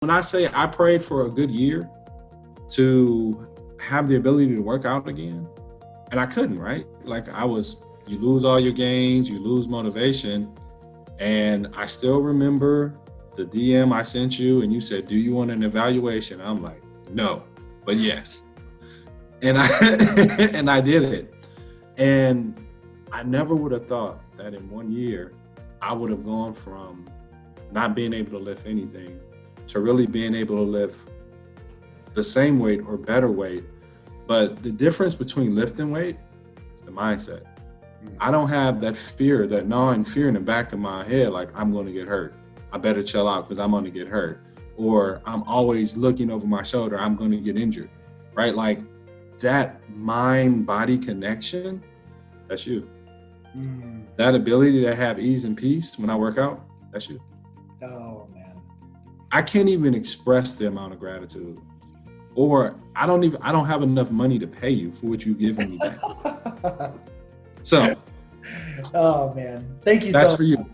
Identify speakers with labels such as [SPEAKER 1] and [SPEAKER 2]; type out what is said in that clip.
[SPEAKER 1] when I say I prayed for a good year to have the ability to work out again, and I couldn't, right? Like you lose all your gains, you lose motivation. And I still remember the DM I sent you and you said, do you want an evaluation? I'm like, no, but yes. And and I did it. And I never would have thought that in 1 year, I would have gone from not being able to lift anything to really being able to lift the same weight or better weight. But the difference between lifting weight is the mindset. I don't have that fear, that gnawing fear in the back of my head, like I'm going to get hurt. I better chill out because I'm going to get hurt. Or I'm always looking over my shoulder, I'm going to get injured, right? Like that mind-body connection, that's you. That ability to have ease and peace when I work out, that's you.
[SPEAKER 2] Oh, man.
[SPEAKER 1] I can't even express the amount of gratitude. Or I don't have enough money to pay you for what you've given me back. So,
[SPEAKER 2] oh man, thank you.
[SPEAKER 1] That's for you.